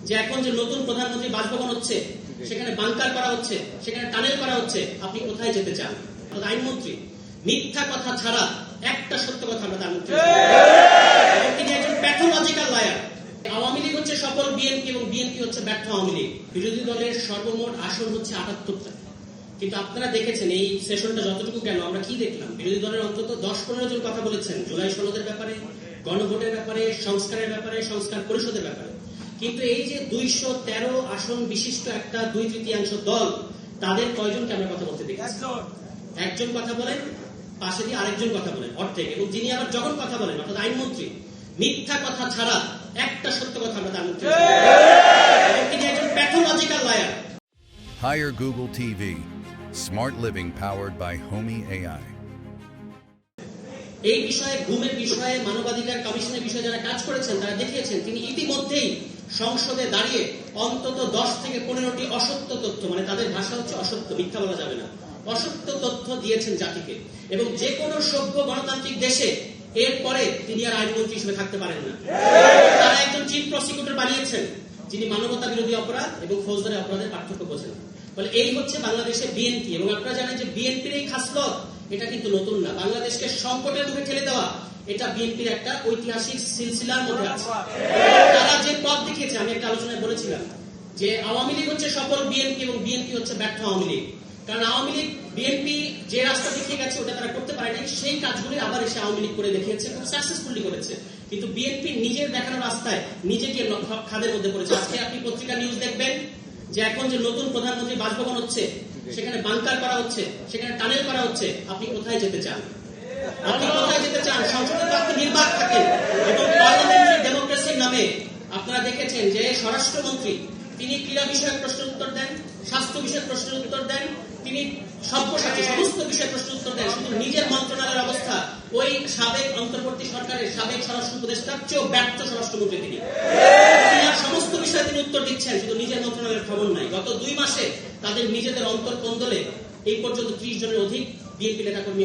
যে এখন যে নতুন প্রধানমন্ত্রী বাসভবন হচ্ছে, সেখানে বাংকার করা হচ্ছে, সেখানে টানেল করা হচ্ছে, আপনি কোথায় যেতে চান? আইনমন্ত্রী মিথ্যা কথা ছাড়া একটা সত্য কথা আমরা তার মুখে, তিনি একজন প্যাথোলজিক্যাল লায়ার। আওয়ামী লীগ হচ্ছে সফল বিএনপি এবং বিএনপি হচ্ছে ব্যর্থ আওয়ামী লীগ। বিরোধী দলের সর্বমোট আসন হচ্ছে ৭৮টা, কিন্তু আপনারা দেখেছেন এই সেশনটা যতটুকু গেল আমরা কি দেখলাম? বিরোধী দলের অন্তত ১০-১৫ জন কথা বলেছেন জুলাই সনদের ব্যাপারে, গণভোটের ব্যাপারে, সংস্কারের ব্যাপারে, সংস্কার পরিষদের ব্যাপারে। কিন্তু এই যে ২১৩ আসন বিশিষ্ট একটা ২/৩ দল, তাদের কয়জনকে আমরা কথা বলতে দেখেছি? একজন কথা বলেন, পাশে দিয়ে আরেকজন কথা বলেন অর্ধেক, এবং যিনি আবার যখন কথা বলেন অর্থাৎ আইনমন্ত্রী মিথ্যা কথা ছাড়া একটা সত্য কথা আমরা তার মুখে, তিনি একজন pathological liar. Hire Google TV. Smart living powered by Homey AI. এই বিষয়ে, ঘুমের বিষয়ে, মানবাধিকার কমিশনের বিষয়ে যারা কাজ করেছেন তারা দেখিয়েছেন তিনি ইতিমধ্যেই সংসদে দাঁড়িয়ে অন্তত ১০ থেকে ১৫টি অসত্য তথ্য, মানে তাদের ভাষা হচ্ছে অসত্য, মিথ্যা বলা যাবে না, অসত্য তথ্য দিয়েছেন জাতিকে। এবং যে কোনো সভ্য গণতান্ত্রিক দেশে এরপরে তিনি আর আইনমন্ত্রী হিসেবে থাকতে পারেন না। তারা একজন চিফ প্রসিকিউটর বানিয়েছেন যিনি মানবতা বিরোধী অপরাধ এবং ফৌজদারি অপরাধের পার্থক্য বোঝেন। বলে এই হচ্ছে বাংলাদেশের বিএনপি। এবং আপনারা জানেন যে বিএনপির এই খাসলত এটা কিন্তু নতুন না। বাংলাদেশকে সংকটের মুখে ঠেলে দেওয়া এটা বিএনপির একটা ঐতিহাসিক সিলসিলার মধ্যে আছে। তারা যে পথ দেখিয়েছে, আমি একটা আলোচনায় বলেছিলাম যে আওয়ামী লীগ হচ্ছে সফল বিএনপি এবং বিএনপি হচ্ছে ব্যর্থ আওয়ামী লীগ। কারণ আওয়ামী লীগ বিএনপি যে রাস্তা দেখিয়ে গেছে ওটা তারা করতে পারেনি, সেই কাজগুলি আবার এসে আওয়ামী লীগ করে দেখিয়েছে, খুব সাকসেসফুলি করেছে। কিন্তু বিএনপি নিজের দেখানো রাস্তায় নিজেকে খাদের মধ্যে পড়েছে। আজকে আপনি পত্রিকা নিউজ দেখবেন যে এখন যে নতুন প্রধানমন্ত্রী বাসভবন হচ্ছে, সেখানে বাংকার করা হচ্ছে, সেখানে টানেল করা হচ্ছে, আপনি কোথায় যেতে চান? আপনি কোথায় যেতে চান? সংসদে তো আপনি নির্বাক থাকেন এবং পার্লামেন্টারি ডেমোক্রেসির নামে আপনারা দেখেছেন যে স্বরাষ্ট্রমন্ত্রী তিনি ক্রীড়া বিষয়ক প্রশ্নের উত্তর দেন, স্বাস্থ্য বিষয়ক প্রশ্নের উত্তর দেন, তিনি সব্যসাচী সমস্ত বিষয়ে প্রশ্ন উত্তর দেন। শুধু নিজের মন্ত্রণালয়ের অবস্থা ওই সাবেক অন্তর্বর্তী সরকারের সাবেক স্বরাষ্ট্র উপদেষ্টার চেয়েও ব্যর্থ স্বরাষ্ট্রমন্ত্রী তিনি। সমস্ত বিষয়ে তিনি উত্তর দিচ্ছেন, শুধু নিজের মন্ত্রণালয়ের খবর নাই। গত ২ মাসে তাদের নিজেদের অন্তর্কন্দলে এই পর্যন্ত ৩০ জনের অধিক বিএনপি নেতাকর্মী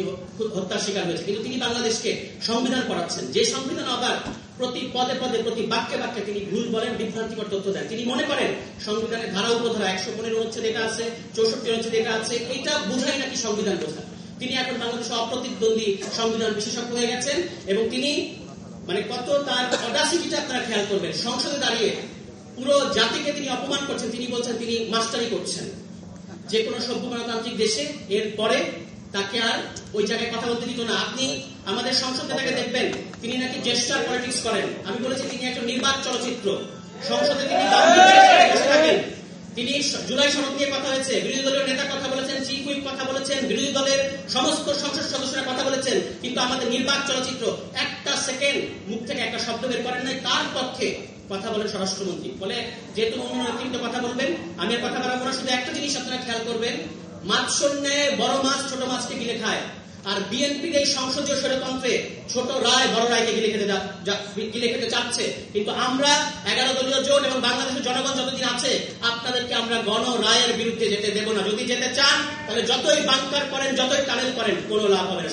হত্যার শিকার হয়েছে। কিন্তু তিনি বাংলাদেশকে সংবিধান পড়াচ্ছেন, যে সংবিধান আবার প্রতি পদে পদে প্রতি বাক্যে বাক্যে তিনি ভুল বলেন, বিভ্রান্তিকর তথ্য দেন। তিনি মনে করেন সংবিধানের ধারা উপধারা ১১৫ অনুচ্ছেদ এটা আছে, ৬৪ অনুচ্ছেদ এটা আছে, এটা বোঝাই নাকি সংবিধান বোঝা। তিনি এখন বাংলাদেশে অপ্রতিদ্বন্দ্বী সংবিধান বিশেষজ্ঞ হয়ে গেছেন এবং তিনি মানে কত তার অডাসিটিটা আপনারা খেয়াল করবেন। সংসদে দাঁড়িয়ে পুরো জাতিকে তিনি অপমান করছেন। তিনি বলছেন তিনি মাস্টারি করছেন। যে কোনো সভ্য গণতান্ত্রিক দেশে এরপরে তাকে আর ওই জায়গায় কথা বলতে দিত না। আপনি আমাদের সংসদ নেতাকে দেখবেন তিনি নাকি জেস্টার পলিটিক্স করেন। আমি বলেছি তিনি একটা নির্বাক চলচ্চিত্র। সংসদে তিনি বসে থাকেন। তিনি জুলাই সনদ নিয়ে কথা হয়েছে, বিরোধী দলের নেতা কথা বলেছেন, চিফ হুইপ কথা বলেছেন, বিরোধী দলের সমস্ত সংসদ সদস্যরা কথা বলেছেন, কিন্তু আমাদের নির্বাক চলচ্চিত্র একটা সেকেন্ড মুখ থেকে একটা শব্দ বের করেন নাই। তার পক্ষে কথা বলেন স্বরাষ্ট্রমন্ত্রী। বলে যেহেতু অন্য অতিরিক্ত কথা বলবেন, আমি আর কথা বাড়াবো না, শুধু একটা জিনিস আপনারা খেয়াল করবেন, মাছ শূন্যে বড় মাছ ছোট মাছকে গিলে খায়। আর বিএনপির এই সংসদীয় ষড়যন্ত্রে ছোট রায় বড় রায়কে গিলে খেতে চাচ্ছে। কিন্তু আমরা 11 দলীয় জোট এবং বাংলাদেশের জনগণ যতদিন আছে আপনাদেরকে আমরা গণ রায়ের বিরুদ্ধে যেতে দেব না। যদি যেতে চান তাহলে যতই বাংকার করেন, যতই টানেল করেন, কোনো লাভ হবে না।